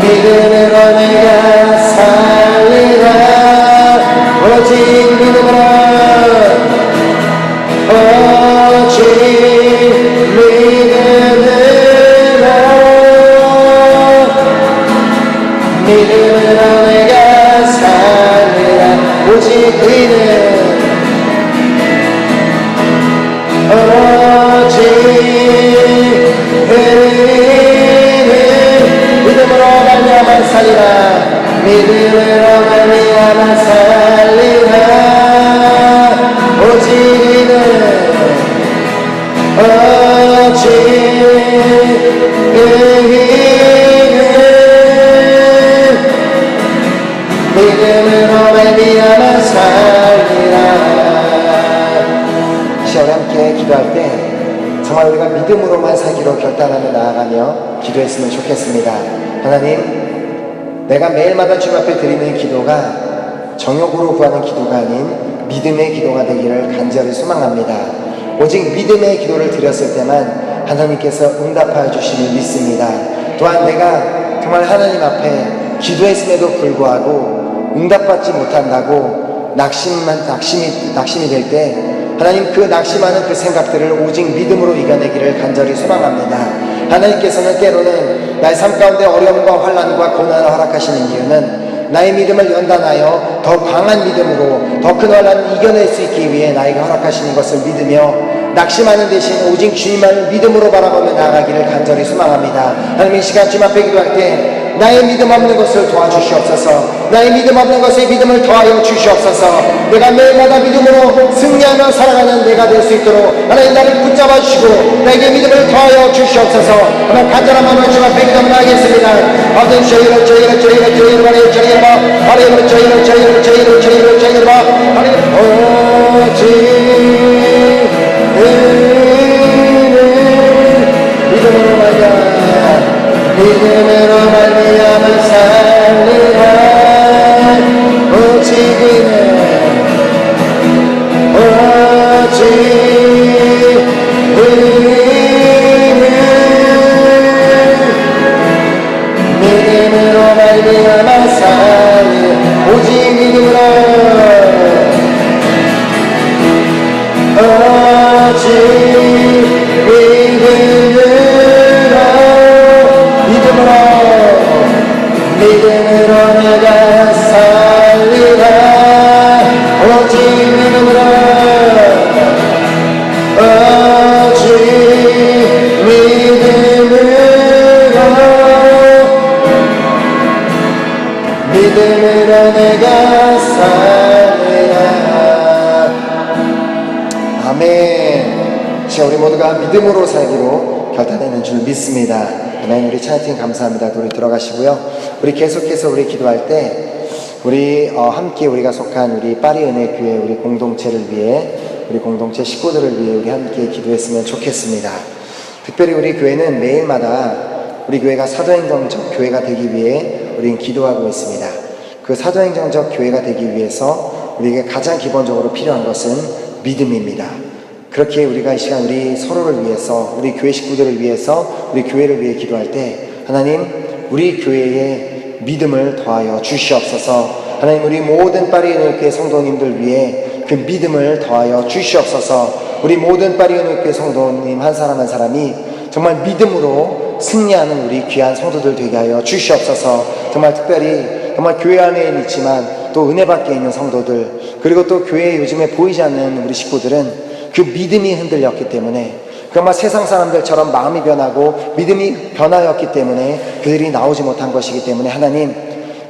믿음으로 내가 살리라. 오직 믿음으로 오직 믿음으로 내가 살리라. 오직 의는 오직 믿음으로 말미암아 살리라. 믿음으로 말미암아 살리라. 오직 의는 오직 믿음으로 말미암아 살리라. 우리 함께 기도할 때 정말 우리가 믿음으로만 살기로 결단하며 나아가며 기도했으면 좋겠습니다. 하나님, 내가 매일마다 주님 앞에 드리는 기도가 정욕으로 구하는 기도가 아닌 믿음의 기도가 되기를 간절히 소망합니다. 오직 믿음의 기도를 드렸을 때만 하나님께서 응답하여 주심을 믿습니다. 또한 내가 정말 하나님 앞에 기도했음에도 불구하고 응답받지 못한다고 낙심이 될 때 하나님, 그 낙심하는 그 생각들을 오직 믿음으로 이겨내기를 간절히 소망합니다. 하나님께서는 때로는 나의 삶 가운데 어려움과 환난과 고난을 허락하시는 이유는 나의 믿음을 연단하여 더 강한 믿음으로 더 큰 환난을 이겨낼 수 있기 위해 나에게 허락하시는 것을 믿으며 낙심하는 대신 오직 주님을 믿음으로 바라보며 나아가기를 간절히 소망합니다. 하나님, 이 시간 주님 앞에 기도할 때 나의 믿음 없는 것을 도와주시옵소서. 나의 믿음 없는 것에 믿음을 더하여 주시옵소서. 내가 매일마다 믿음으로 승리하며 살아가는 내가 될 수 있도록 하나님 나를 붙잡아 주시고 나에게 믿음을 더하여 주시옵소서. 하나님, 간절한 마음으로 주님 앞에 기도하겠습니다. 아버지, 저희를 믿음으로 말미암아 살리라. 오직 믿음으로 말미암아 살리라. 오직 믿음으로 오직 믿음으로 아멘. 시간 우리 모두가 믿음으로 살기로 결단되는 줄 믿습니다. 아멘. 우리 찬양팀 감사합니다. 우리 들어가시고요. 우리 계속해서 우리 기도할 때 우리 함께 우리가 속한 우리 파리 은혜 교회 우리 공동체를 위해 우리 공동체 식구들을 위해 우리 함께 기도했으면 좋겠습니다. 특별히 우리 교회는 매일마다 우리 교회가 사도행정적 교회가 되기 위해 우리는 기도하고 있습니다. 그 사도행정적 교회가 되기 위해서 우리에게 가장 기본적으로 필요한 것은 믿음입니다. 그렇게 우리가 이 시간 우리 서로를 위해서 우리 교회 식구들을 위해서 우리 교회를 위해 기도할 때 하나님 우리 교회에 믿음을 더하여 주시옵소서. 하나님 우리 모든 파리 은혜 교회 성도님들 위해 그 믿음을 더하여 주시옵소서. 우리 모든 파리 은혜 교회 성도님 한 사람 한 사람이 정말 믿음으로 승리하는 우리 귀한 성도들 되게 하여 주시옵소서. 정말 특별히 정말 교회 안에 있지만 또 은혜 밖에 있는 성도들 그리고 또 교회에 요즘에 보이지 않는 우리 식구들은 그 믿음이 흔들렸기 때문에 정말 세상 사람들처럼 마음이 변하고 믿음이 변하였기 때문에 그들이 나오지 못한 것이기 때문에 하나님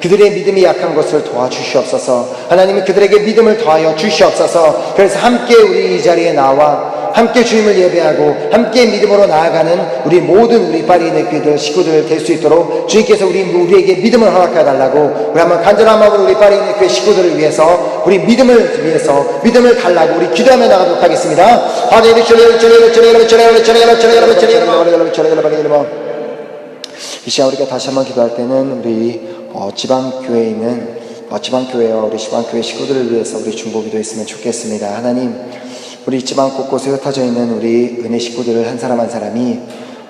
그들의 믿음이 약한 것을 도와주시옵소서. 하나님이 그들에게 믿음을 더하여 주시옵소서. 그래서 함께 우리 이 자리에 나와 함께 주님을 예배하고 함께 믿음으로 나아가는 우리 모든 우리 파리 은혜 교회들 식구들 될 수 있도록 주님께서 우리에게 믿음을 허락해 달라고 우리 한번 간절한 마음으로 우리 파리 은혜 교회 식구들을 위해서 우리 믿음을 위해서 믿음을 달라고 우리 기도하며 나가도록 하겠습니다. 이 시간 우리가 다시 한번 기도할 때는 우리 지방교회에 있는 지방교회와 우리 지방교회 식구들을 위해서 우리 중보기도 했으면 좋겠습니다. 하나님 우리 지방 곳곳에 흩어져 있는 우리 은혜 식구들을 한 사람 한 사람이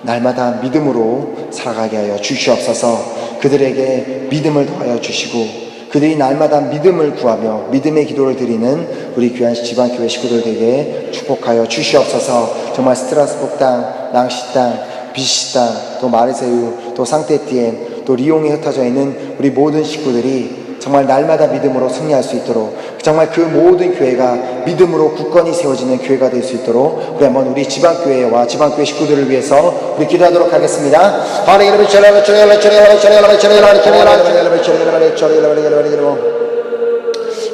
날마다 믿음으로 살아가게 하여 주시옵소서. 그들에게 믿음을 더하여 주시고 그들이 날마다 믿음을 구하며 믿음의 기도를 드리는 우리 귀한 지방교회 식구들에게 축복하여 주시옵소서. 정말 스트라스burg 땅, 랑시 땅, 비시 땅, 또 마르세유, 또 상테티엔, 또 리옹에 흩어져 있는 우리 모든 식구들이 정말 날마다 믿음으로 승리할 수 있도록 정말 그 모든 교회가 믿음으로 굳건히 세워지는 교회가 될 수 있도록 우리 한번 우리 지방교회와 지방교회 식구들을 위해서 우리 기도하도록 하겠습니다.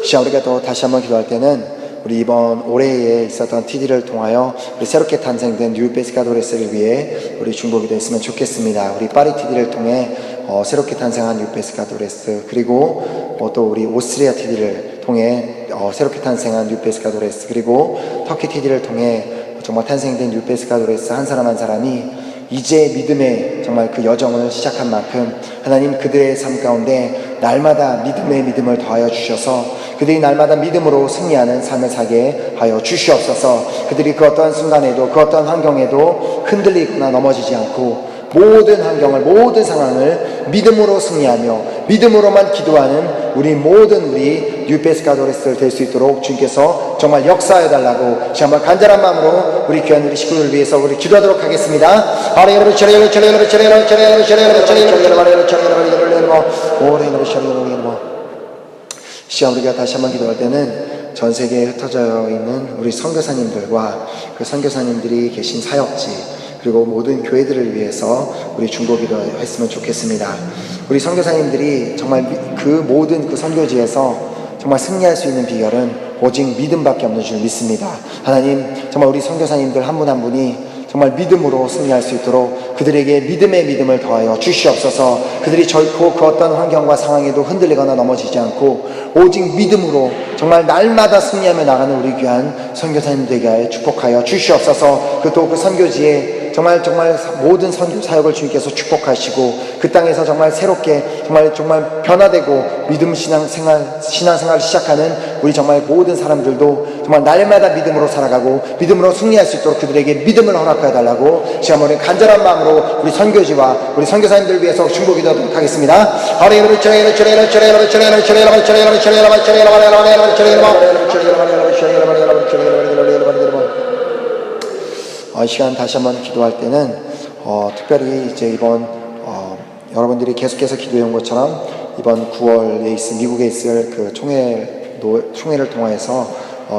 시간 우리가 또 다시 한번 기도할 때는 우리 이번 올해에 있었던 TD를 통하여 우리 새롭게 탄생된 뉴 페스카도레스를 위해 우리 중보기도 했으면 좋겠습니다. 우리 파리 TD를 통해 새롭게 탄생한 뉴 페스카도레스 그리고 또 우리 오스트리아 TD를 통해 새롭게 탄생한 뉴 페스카도레스 그리고 터키 TD를 통해 정말 탄생된 뉴 페스카도레스 한 사람 한 사람이 이제 믿음의 정말 그 여정을 시작한 만큼 하나님 그들의 삶 가운데 날마다 믿음의 믿음을 더하여 주셔서 그들이 날마다 믿음으로 승리하는 삶을 살게 하여 주시옵소서. 그들이 그 어떠한 순간에도 그 어떠한 환경에도 흔들리거나 넘어지지 않고 모든 환경을 모든 상황을 믿음으로 승리하며 믿음으로만 기도하는 우리 모든 우리 뉴 페스카도레스를 될 수 있도록 주님께서 정말 역사해 달라고 정말 간절한 마음으로 우리 귀한 우리 식구들을 위해서 우리 기도하도록 하겠습니다. 시간 우리가 다시 한번 기도할 때는 전 세계에 흩어져 있는 우리 선교사님들과 그 선교사님들이 계신 사역지 그리고 모든 교회들을 위해서 우리 중보기도 했으면 좋겠습니다. 우리 선교사님들이 정말 그 모든 그 선교지에서 정말 승리할 수 있는 비결은 오직 믿음밖에 없는 줄 믿습니다. 하나님 정말 우리 선교사님들 한 분 한 분이 정말 믿음으로 승리할 수 있도록 그들에게 믿음의 믿음을 더하여 주시옵소서. 그들이 결코 그 어떤 환경과 상황에도 흔들리거나 넘어지지 않고 오직 믿음으로 정말 날마다 승리하며 나가는 우리 귀한 선교사님들에게 축복하여 주시옵소서. 또 그 선교지에 정말 모든 선교 사역을 주님께서 축복하시고 그 땅에서 정말 새롭게 정말 변화되고 믿음 신앙생활을 시작하는 우리 정말 모든 사람들도 정말 날마다 믿음으로 살아가고 믿음으로 승리할 수 있도록 그들에게 믿음을 허락해 달라고 지금 우리 간절한 마음으로 우리 선교지와 우리 선교사님들 위해서 중보기도하도록 하겠습니다. 이 시간 다시 한번 기도할 때는 특별히 이제 이번 여러분들이 계속해서 기도해 온 것처럼 이번 9월에 미국에 있을 그 총회를 통해서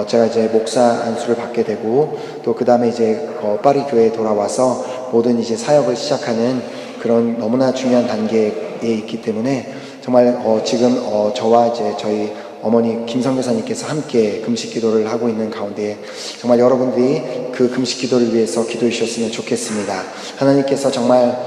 제가 이제 목사 안수를 받게 되고 또 그 다음에 이제 파리 교회에 돌아와서 모든 이제 사역을 시작하는 그런 너무나 중요한 단계에 있기 때문에 정말 지금 저와 이제 저희 어머니 김성교사님께서 함께 금식 기도를 하고 있는 가운데 정말 여러분들이 그 금식 기도를 위해서 기도해 주셨으면 좋겠습니다. 하나님께서 정말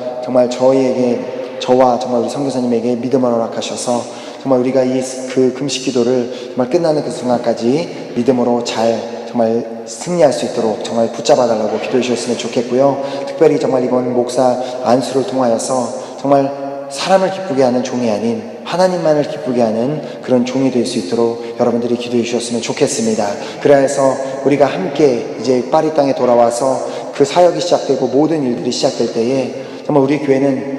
저와 정말 우리 성교사님에게 믿음을 허락하셔서 정말 우리가 그 금식 기도를 정말 끝나는 그 순간까지 믿음으로 잘 정말 승리할 수 있도록 정말 붙잡아 달라고 기도해 주셨으면 좋겠고요. 특별히 정말 이번 목사 안수를 통하여서 정말 사람을 기쁘게 하는 종이 아닌 하나님만을 기쁘게 하는 그런 종이 될 수 있도록 여러분들이 기도해 주셨으면 좋겠습니다. 그래서 우리가 함께 이제 파리 땅에 돌아와서 그 사역이 시작되고 모든 일들이 시작될 때에 정말 우리 교회는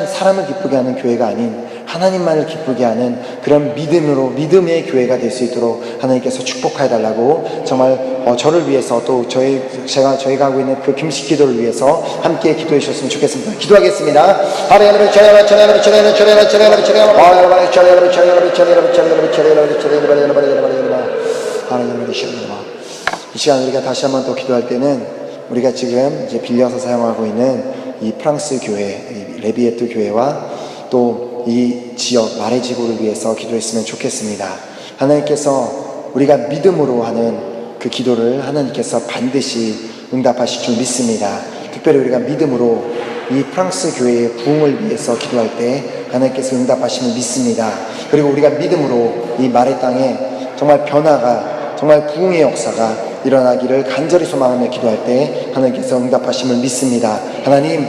사람을 기쁘게 하는 교회가 아닌 하나님만을 기쁘게 하는 그런 믿음의 교회가 될 수 있도록 하나님께서 축복해 달라고 정말 저를 위해서 또 저희가 하고 있는 그 금식 기도를 위해서 함께 기도해 주셨으면 좋겠습니다. 기도하겠습니다. 이 시간 우리가 다시 한번 또 기도할 때는 우리가 지금 이제 빌려서 사용하고 있는 이 프랑스 교회, 이 레비에트 교회와 또 이 지역 마레 지구를 위해서 기도했으면 좋겠습니다. 하나님께서 우리가 믿음으로 하는 그 기도를 하나님께서 반드시 응답하실 줄 믿습니다. 특별히 우리가 믿음으로 이 프랑스 교회의 부흥을 위해서 기도할 때 하나님께서 응답하심을 믿습니다. 그리고 우리가 믿음으로 이 마레 땅에 정말 변화가 정말 부흥의 역사가 일어나기를 간절히 소망하며 기도할 때 하나님께서 응답하심을 믿습니다. 하나님,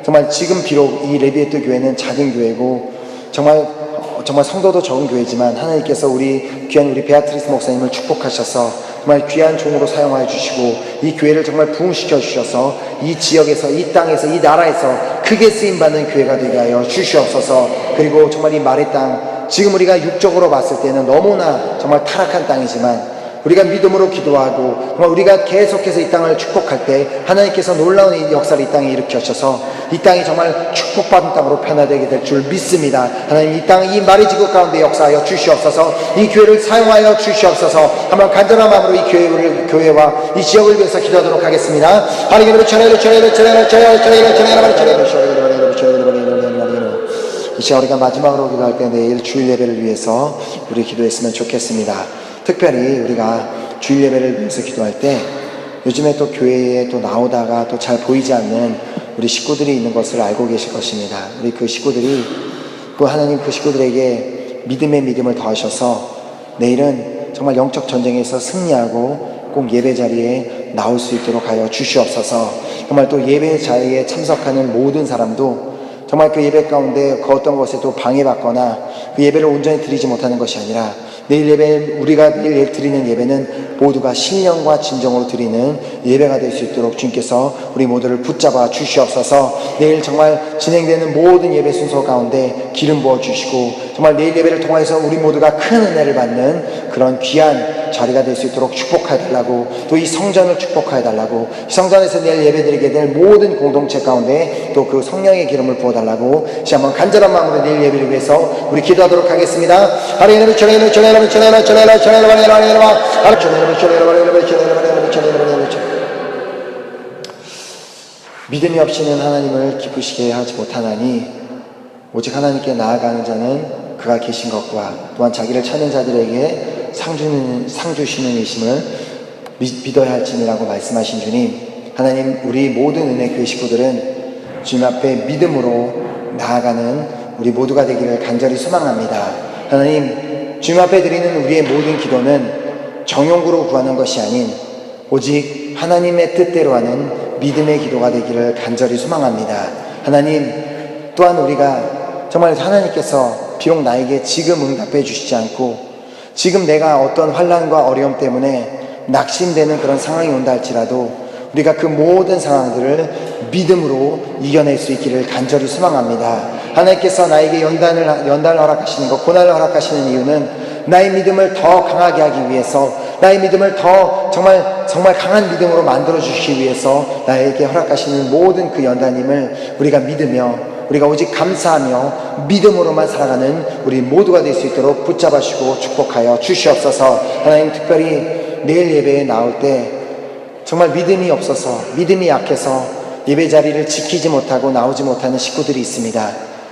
정말 지금 비록 이 레비에트 교회는 작은 교회고 정말 성도도 적은 교회지만 하나님께서 귀한 우리 베아트리스 목사님을 축복하셔서 정말 귀한 종으로 사용하여 주시고 이 교회를 정말 부흥시켜 주셔서 이 지역에서, 이 땅에서, 이 나라에서 크게 쓰임받는 교회가 되게 하여 주시옵소서. 그리고 정말 이 마레 땅, 지금 우리가 육적으로 봤을 때는 너무나 정말 타락한 땅이지만 우리가 믿음으로 기도하고 정말 우리가 계속해서 이 땅을 축복할 때 하나님께서 놀라운 이 역사를 이 땅에 일으켜셔서 이 땅이 정말 축복받은 땅으로 변화되게 될 줄 믿습니다. 하나님, 이 땅, 이 마레 지구 가운데 역사하여 주시옵소서. 이 교회를 사용하여 주시옵소서. 한번 간절한 마음으로 이 교회와 이 지역을 위해서 기도하도록 하겠습니다. 이 시간 우리가 마지막으로 기도할 때 내일 주일 예배를 위해서 우리 기도했으면 좋겠습니다. 특별히 우리가 주일 예배를 위해서 기도할 때 요즘에 또 교회에 또 나오다가 또 잘 보이지 않는 우리 식구들이 있는 것을 알고 계실 것입니다. 우리 그 식구들이 하나님 그 식구들에게 믿음을 더하셔서 내일은 정말 영적 전쟁에서 승리하고 꼭 예배 자리에 나올 수 있도록 하여 주시옵소서. 정말 또 예배 자리에 참석하는 모든 사람도 정말 그 예배 가운데 그 어떤 것에도 방해받거나 그 예배를 온전히 드리지 못하는 것이 아니라 우리가 내일 드리는 예배는 모두가 신령과 진정으로 드리는 예배가 될 수 있도록 주님께서 우리 모두를 붙잡아 주시옵소서. 내일 정말 진행되는 모든 예배 순서 가운데 기름 부어 주시고 정말 내일 예배를 통해서 우리 모두가 큰 은혜를 받는 그런 귀한 자리가 될 수 있도록 축복해 달라고, 또 이 성전을 축복해 달라고, 이 성전에서 내일 예배 드리게 될 모든 공동체 가운데 또 그 성령의 기름을 부어 달라고 다시 한번 간절한 마음으로 내일 예배를 위해서 우리 기도하도록 하겠습니다. 믿음이 없이는 하나님을 기쁘시게 하지 못하나니 오직 하나님께 나아가는 자는 그가 계신 것과 또한 자기를 찾는 자들에게 상 주시는 이심을 믿어야 할지니라고 말씀하신 주님, 하나님, 우리 모든 은혜 교회 식구들은 주님 앞에 믿음으로 나아가는 우리 모두가 되기를 간절히 소망합니다. 하나님, 주님 앞에 드리는 우리의 모든 기도는 정욕으로 구하는 것이 아닌 오직 하나님의 뜻대로 하는 믿음의 기도가 되기를 간절히 소망합니다. 하나님, 또한 우리가 정말 하나님께서 비록 나에게 지금 응답해 주시지 않고 지금 내가 어떤 환난과 어려움 때문에 낙심되는 그런 상황이 온다 할지라도 우리가 그 모든 상황들을 믿음으로 이겨낼 수 있기를 간절히 소망합니다. 하나님께서 나에게 연단을 허락하시는 것, 고난을 허락하시는 이유는 나의 믿음을 더 강하게 하기 위해서, 나의 믿음을 더 정말 강한 믿음으로 만들어 주시기 위해서 나에게 허락하시는 모든 그 연단임을 우리가 믿으며 우리가 오직 감사하며 믿음으로만 살아가는 우리 모두가 될 수 있도록 붙잡아주시고 축복하여 주시옵소서. 하나님, 특별히 내일 예배에 나올 때 정말 믿음이 없어서, 믿음이 약해서 예배 자리를 지키지 못하고 나오지 못하는 식구들이 있습니다.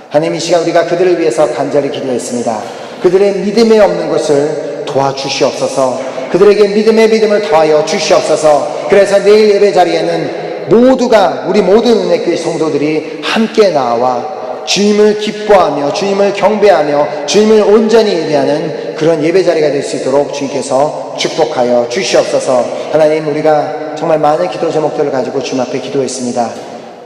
하나님, 이 시간 우리가 그들을 위해서 간절히 기도했습니다. 그들의 믿음에 없는 것을 도와주시옵소서. 그들에게 믿음을 더하여 주시옵소서. 그래서 내일 예배 자리에는 모두가, 우리 모든 은혜교회 성도들이 함께 나와 주님을 기뻐하며 주님을 경배하며 주님을 온전히 예배하는 그런 예배 자리가 될 수 있도록 주님께서 축복하여 주시옵소서. 하나님, 우리가 정말 많은 기도 제목들을 가지고 주님 앞에 기도했습니다.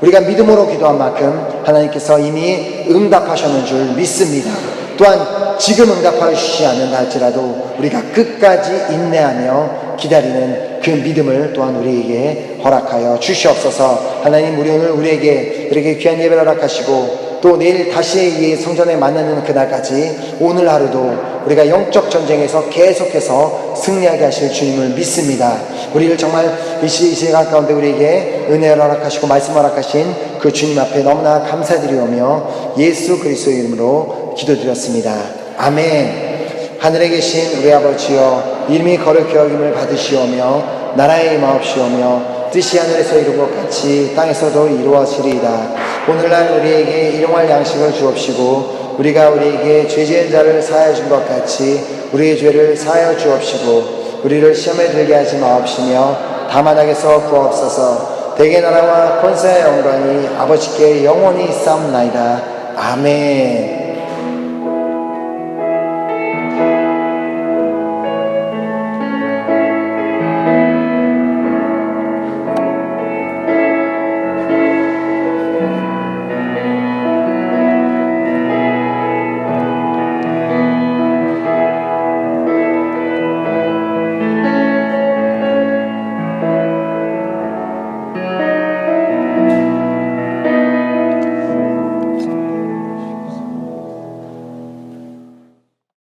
우리가 믿음으로 기도한 만큼 하나님께서 이미 응답하셨는 줄 믿습니다. 또한 지금 응답하시지 않는다 할지라도 우리가 끝까지 인내하며 기다리는 그 믿음을 또한 우리에게 허락하여 주시옵소서. 하나님, 우리 오늘 우리에게 귀한 예배를 허락하시고 또 내일 다시 이 성전에 만나는 그날까지 오늘 하루도 우리가 영적 전쟁에서 계속해서 승리하게 하실 주님을 믿습니다. 우리를 정말 이 시간 가운데 우리에게 은혜를 허락하시고 말씀 허락하신 그 주님 앞에 너무나 감사드리오며 예수 그리스도의 이름으로 기도드렸습니다. 아멘. 하늘에 계신 우리 아버지여, 이름이 거룩히 여김을 받으시오며 나라의 임하옵시오며 뜻이 하늘에서 이룬 것 같이 땅에서도 이루어지리이다. 오늘날 우리에게 일용할 양식을 주옵시고 우리가 우리에게 죄 지은 자를 사하여 준 것 같이 우리의 죄를 사하여 주옵시고 우리를 시험에 들게 하지 마옵시며 다만 악에서 구하옵소서. 대개 나라와 권세와 영광이 아버지께 영원히 있사옵나이다. 아멘.